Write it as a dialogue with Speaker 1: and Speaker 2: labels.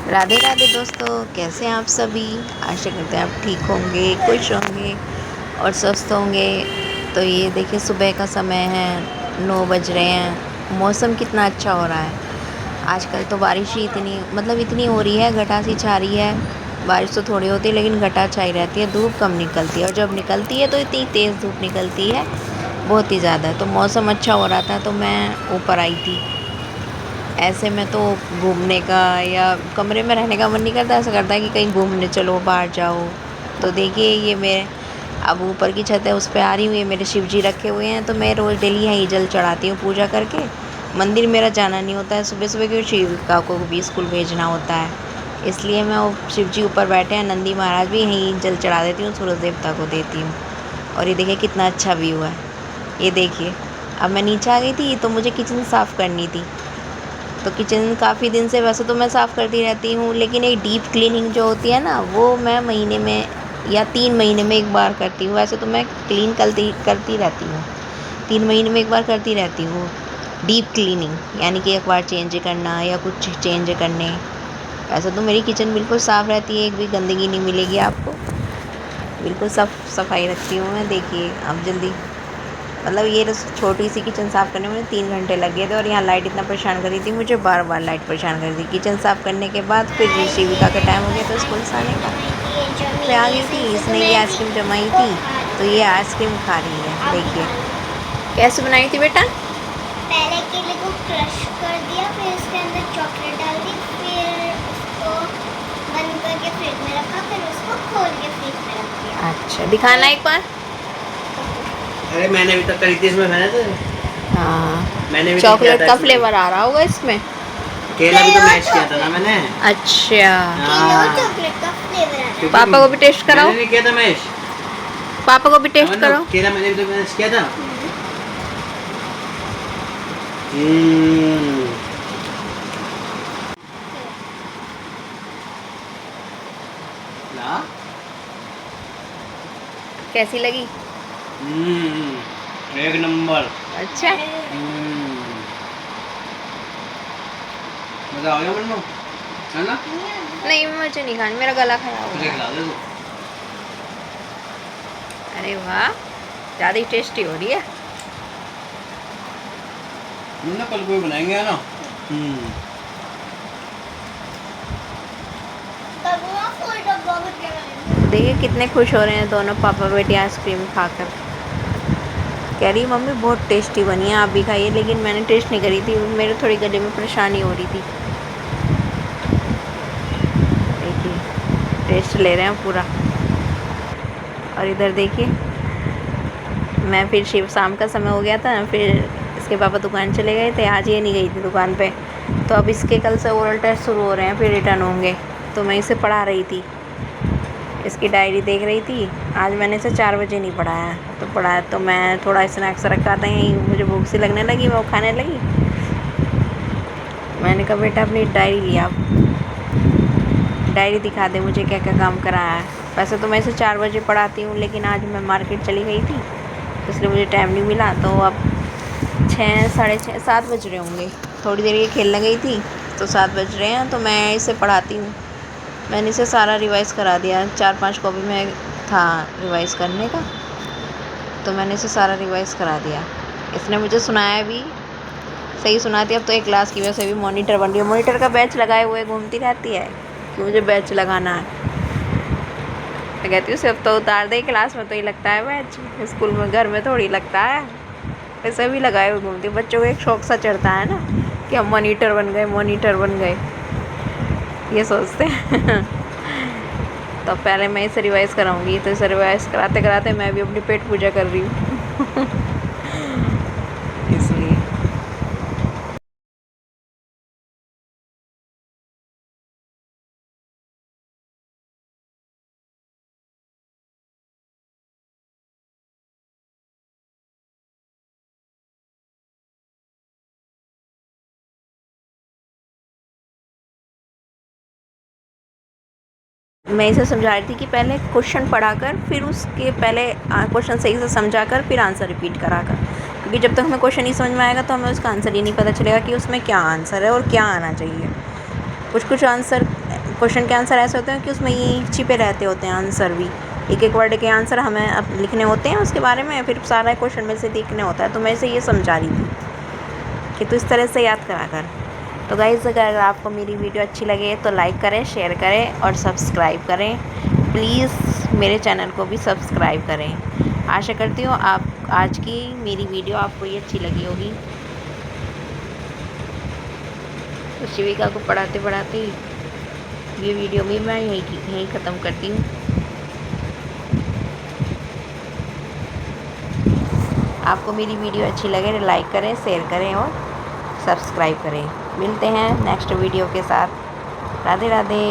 Speaker 1: राधे राधे दोस्तों, कैसे हैं आप सभी। आशा करते हैं आप ठीक होंगे, खुश होंगे और स्वस्थ होंगे। तो ये देखिए सुबह का समय है, 9 बज रहे हैं। मौसम कितना अच्छा हो रहा है। आजकल तो बारिश ही इतनी हो रही है, घटा सी छा रही है। बारिश तो थोड़ी होती है लेकिन घटा छाई रहती है, धूप कम निकलती है और जब निकलती है तो इतनी तेज़ धूप निकलती है, बहुत ही ज़्यादा। तो मौसम अच्छा हो रहा था तो मैं ऊपर आई थी। ऐसे में तो घूमने का या कमरे में रहने का मन नहीं करता, ऐसा करता है कि कहीं घूमने चलो, बाहर जाओ। तो देखिए ये मैं अब ऊपर की छत है, उस पे आ रही हूँ। ये मेरे शिव जी रखे हुए हैं, तो मैं रोज़ डेली यहीं जल चढ़ाती हूँ पूजा करके। मंदिर मेरा जाना नहीं होता है सुबह सुबह, क्योंकि शिविका को भी स्कूल भेजना होता है। इसलिए मैं वो शिव जी ऊपर बैठे हैं, नंदी महाराज भी, यहीं जल चढ़ा देती हूँ, सूरज देवता को देती हूँ। और ये देखिए कितना अच्छा व्यू है। ये देखिए अब मैं नीचे आ गई थी तो मुझे किचन साफ़ करनी थी। तो किचन काफ़ी दिन से वैसे तो मैं साफ़ करती रहती हूँ, लेकिन एक डीप क्लीनिंग जो होती है ना, वो मैं महीने में या 3 महीने में एक बार करती हूँ। वैसे तो मैं क्लीन करती करती रहती हूँ, 3 महीने में एक बार करती रहती हूँ डीप क्लीनिंग, यानी कि एक बार चेंज करना या कुछ चेंज करने। वैसे तो मेरी किचन बिल्कुल साफ़ रहती है, एक भी गंदगी नहीं मिलेगी आपको। बिल्कुल साफ सफाई रखती हूँ मैं। देखिए अब जल्दी ये छोटी सी किचन साफ़ करने में 3 घंटे लग गए थे, और यहाँ लाइट इतना परेशान कर रही थी मुझे, बार बार लाइट परेशान कर रही थी। किचन साफ़ करने के बाद फिर शिविका का टाइम हो गया था स्कूल से आने का। मैं आ गई थी, इसने ये आइसक्रीम जमाई थी, तो ये आइसक्रीम खा रही है। देखिए कैसे बनाई थी बेटा।
Speaker 2: पहले केले को क्रश कर दिया, फिर उसके अंदर चॉकलेट डाल दी, फिर उसको बंद करके फ्रिज में रखा, फिर उसको खोल के फ्रिज में रख दिया।
Speaker 1: अच्छा दिखाना एक बार।
Speaker 3: अरे मैंने अभी तक करी थी इसमें, मैंने तो
Speaker 1: हाँ,
Speaker 3: मैंने भी तो किया
Speaker 1: चॉकलेट
Speaker 3: था
Speaker 1: का
Speaker 3: इसमें।
Speaker 1: फ्लेवर आ रहा होगा इसमें।
Speaker 3: केला भी तो मैच किया था ना मैंने।
Speaker 1: अच्छा
Speaker 2: केले और
Speaker 3: हाँ,
Speaker 2: चॉकलेट का फ्लेवर आता है।
Speaker 1: पापा को भी टेस्ट कराओ।
Speaker 3: मैंने नहीं किया था मैच।
Speaker 1: पापा को भी टेस्ट
Speaker 3: अमन,
Speaker 1: करो।
Speaker 3: केला मैंने भी तो मैच किया था। हम्म, ला।
Speaker 1: कैसी लगी।
Speaker 3: एक नंबर।
Speaker 1: अच्छा
Speaker 3: मजा आ गया मन्नू, है ना?
Speaker 1: नहीं, मुझे नहीं खानी, मेरा गला खराब हो
Speaker 3: तुझे
Speaker 1: गया।
Speaker 3: खिला दे तू।
Speaker 1: अरे वाह, ज़्यादा ही टेस्टी हो रही है।
Speaker 3: मन्नू कल कोई बनाएंगे, है ना?
Speaker 1: देखिए कितने खुश हो रहे हैं दोनों पापा बेटी आइसक्रीम खाकर। कह रही मम्मी बहुत टेस्टी बनी है, आप भी खाइए। लेकिन मैंने टेस्ट नहीं करी थी, मेरे थोड़ी गले में परेशानी हो रही थी। देखिए टेस्ट ले रहे हैं पूरा। और इधर देखिए मैं फिर शाम का समय हो गया था, फिर इसके पापा दुकान चले गए थे। आज ये नहीं गई थी दुकान पे, तो अब इसके कल से ओरल टेस्ट शुरू हो रहे हैं, फिर रिटर्न होंगे। तो मैं इसे पढ़ा रही थी, इसकी डायरी देख रही थी। आज मैंने इसे 4 बजे नहीं पढ़ाया, तो पढ़ाया तो मैं थोड़ा स्नैक्स रखा था यहीं, मुझे भूख सी लगने लगी, मैं वो खाने लगी। मैंने कहा बेटा अपनी डायरी लिया, डायरी दिखा दे मुझे क्या क्या काम कराया है। वैसे तो मैं इसे 4 बजे पढ़ाती हूँ, लेकिन आज मैं मार्केट चली गई थी, इसलिए मुझे टाइम नहीं मिला। तो अब 6 साढ़े 6 7 बज रहे होंगे। थोड़ी देर ये खेलने गई थी, तो 7 बज रहे हैं, तो मैं इसे पढ़ाती हूँ। मैंने इसे सारा रिवाइज़ करा दिया, 4-5 कॉपी में था रिवाइज़ करने का, तो मैंने इसे सारा रिवाइज़ करा दिया। इसने मुझे सुनाया भी, सही सुनाती है। अब तो एक क्लास की वजह से भी मॉनिटर बन रही है, मॉनिटर का बैच लगाए हुए घूमती रहती है कि मुझे बैच लगाना है। मैं कहती हूँ सिर्फ तो उतार दे, क्लास में तो ही लगता है बैच, स्कूल में घर में थोड़ी लगता है। ऐसे भी लगाए हुए घूमती हूँ। बच्चों को एक शौक सा चढ़ता है ना कि हम मॉनिटर बन गए, मॉनिटर बन गए, ये सोचते हैं। तो पहले मैं इसे रिवाइज़ कराऊंगी, तो इसे रिवाइज़ कराते कराते मैं भी अपनी पेट पूजा कर रही हूँ। इसलिए मैं इसे समझा रही थी कि पहले क्वेश्चन पढ़ाकर, फिर उसके पहले क्वेश्चन सही से समझाकर, फिर आंसर रिपीट कराकर। क्योंकि जब तक हमें क्वेश्चन नहीं समझ में आएगा तो हमें उसका आंसर ही नहीं पता चलेगा कि उसमें क्या आंसर है और क्या आना चाहिए। कुछ कुछ आंसर क्वेश्चन के आंसर ऐसे होते हैं कि उसमें ये छिपे रहते होते हैं आंसर भी, एक एक वर्ड के आंसर हमें अब लिखने होते हैं उसके बारे में, फिर सारा क्वेश्चन में से देखने होता है। तो मैं इसे ये समझा रही थी कि तू इस तरह से याद करा कर। तो गाइस अगर आपको मेरी वीडियो अच्छी लगे तो लाइक करें, शेयर करें और सब्सक्राइब करें। प्लीज़ मेरे चैनल को भी सब्सक्राइब करें। आशा करती हूँ आप आज की मेरी वीडियो आपको ये अच्छी लगी होगी। तो शिविका को पढ़ाते पढ़ाते ये वीडियो भी मैं यहीं ख़त्म करती हूँ। आपको मेरी वीडियो अच्छी लगे तो लाइक करें, शेयर करें और सब्सक्राइब करें। मिलते हैं नेक्स्ट वीडियो के साथ। राधे राधे।